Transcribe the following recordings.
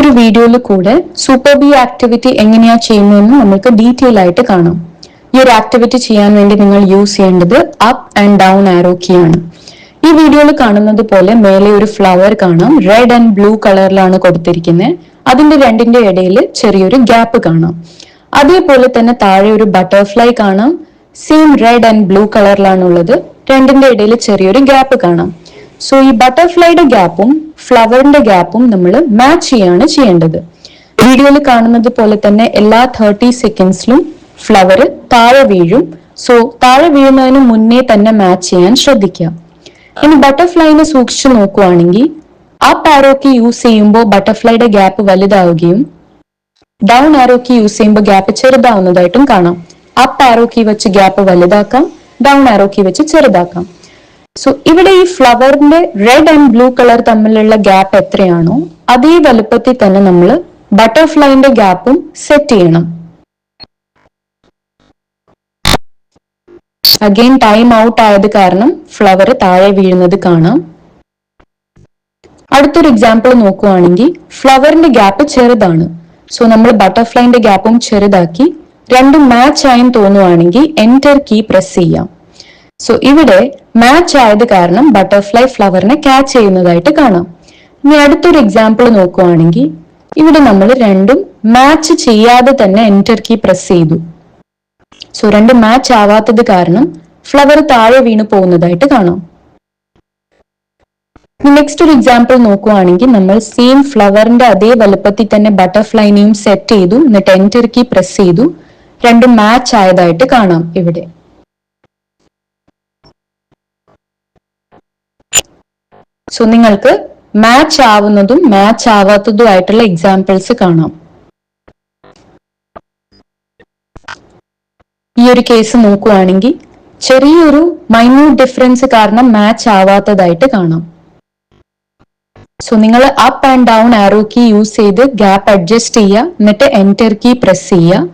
ഒരു വീഡിയോയിൽ കൂടെ സൂപ്പർ ബി ആക്ടിവിറ്റി എങ്ങനെയാ ചെയ്യുന്നതെന്ന് നമുക്ക് ഡീറ്റെയിൽ ആയിട്ട് കാണാം. ഈ ഒരു ആക്ടിവിറ്റി ചെയ്യാൻ വേണ്ടി നിങ്ങൾ യൂസ് ചെയ്യേണ്ടത് up and down arrow key ആണ്. ഈ വീഡിയോയിൽ കാണുന്നത് പോലെ മേലെ ഒരു ഫ്ലവർ കാണാം. റെഡ് ആൻഡ് ബ്ലൂ കളറിലാണ് കൊടുത്തിരിക്കുന്നത്. അതിന്റെ രണ്ടിന്റെ ഇടയിൽ ചെറിയൊരു ഗ്യാപ്പ് കാണാം. അതേപോലെ തന്നെ താഴെ ഒരു ബട്ടർഫ്ലൈ കാണാം. സെയിം റെഡ് ആൻഡ് ബ്ലൂ കളറിലാണുള്ളത്. രണ്ടിന്റെ ഇടയിൽ ചെറിയൊരു ഗ്യാപ്പ് കാണാം. സോ ഈ ബട്ടർഫ്ലൈയുടെ ഗ്യാപ്പും ഫ്ലവറിന്റെ ഗ്യാപ്പും നമ്മൾ മാച്ച് ചെയ്യാണ് ചെയ്യേണ്ടത്. വീഡിയോയിൽ കാണുന്നത് പോലെ തന്നെ എല്ലാ 30 സെക്കൻഡ്സിലും ഫ്ലവർ താഴെ വീഴും. സോ താഴെ വീഴുന്നതിന് മുന്നേ തന്നെ മാച്ച് ചെയ്യാൻ ശ്രദ്ധിക്കുക. ഇനി ബട്ടർഫ്ലൈനെ സൂക്ഷിച്ചു നോക്കുകയാണെങ്കിൽ അപ്പ് ആരോ കീ യൂസ് ചെയ്യുമ്പോൾ ബട്ടർഫ്ലൈയുടെ ഗ്യാപ്പ് വലുതാവുകയും ഡൗൺ ആരോ കീ യൂസ് ചെയ്യുമ്പോൾ ഗ്യാപ്പ് ചെറുതാവുന്നതായിട്ടും കാണാം. അപ്പ് ആരോ കീ വെച്ച് ഗ്യാപ്പ് വലുതാക്കാം, ഡൗൺ ആരോ കീ വെച്ച് ചെറുതാക്കാം. സോ ഇവിടെ ഈ ഫ്ലവറിന്റെ റെഡ് ആൻഡ് ബ്ലൂ കളർ തമ്മിലുള്ള ഗ്യാപ്പ് എത്രയാണോ അതേ വലുപ്പത്തിൽ തന്നെ നമ്മൾ ബട്ടർഫ്ലൈന്റെ ഗ്യാപ്പും സെറ്റ് ചെയ്യണം. അഗെയിൻ ടൈം ഔട്ട് ആയത് കാരണം ഫ്ലവർ താഴെ വീഴുന്നത് കാണാം. അടുത്തൊരു എക്സാമ്പിൾ നോക്കുകയാണെങ്കിൽ ഫ്ലവറിന്റെ ഗ്യാപ്പ് ചെറുതാണ്. സോ നമ്മൾ ബട്ടർഫ്ലൈന്റെ ഗ്യാപ്പും ചെറുതാക്കി രണ്ടും മാച്ച് ആയെന്ന് തോന്നുവാണെങ്കിൽ എന്റർ കീ പ്രസ് ചെയ്യാം. സോ ഇവിടെ മാച്ച് ആയത് കാരണം ബട്ടർഫ്ലൈ ഫ്ലവറിനെ ക്യാച്ച് ചെയ്യുന്നതായിട്ട് കാണാം. ഇനി അടുത്തൊരു എക്സാമ്പിൾ നോക്കുകയാണെങ്കിൽ ഇവിടെ നമ്മൾ രണ്ടും മാച്ച് ചെയ്യാതെ തന്നെ എന്റർ കീ പ്രസ് ചെയ്തു. സോ രണ്ടും മാച്ച് ആവാത്തത് കാരണം ഫ്ലവർ താഴെ വീണു പോകുന്നതായിട്ട് കാണാം. നെക്സ്റ്റ് ഒരു എക്സാമ്പിൾ നോക്കുകയാണെങ്കിൽ നമ്മൾ സെയിം ഫ്ലവറിന്റെ അതേ വലുപ്പത്തിൽ തന്നെ ബട്ടർഫ്ലൈനെയും സെറ്റ് ചെയ്തു. എന്നിട്ട് എന്റർ കീ പ്രസ് ചെയ്തു. രണ്ടും മാച്ച് ആയതായിട്ട് കാണാം. ഇവിടെ സോ നിങ്ങൾക്ക് മാച്ച് ആവുന്നതും മാച്ച് ആവാത്തതുമായിട്ടുള്ള എക്സാമ്പിൾസ് കാണാം. ഈ ഒരു കേസ് നോക്കുകയാണെങ്കിൽ ചെറിയൊരു മൈന്യൂട്ട് ഡിഫറൻസ് കാരണം മാച്ച് ആവാത്തതായിട്ട് കാണാം. സോ നിങ്ങൾ up and down arrow key use ചെയ്ത് ഗ്യാപ്പ് അഡ്ജസ്റ്റ് ചെയ്യുക. എന്നിട്ട് എന്റർ കീ പ്രസ് ചെയ്യുക.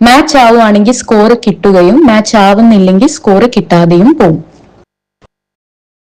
മാച്ച് ആവുകയാണെങ്കിൽ സ്കോർ കിട്ടുകയും മാച്ച് ആവുന്നില്ലെങ്കിൽ സ്കോർ കിട്ടാതെയും പോകും.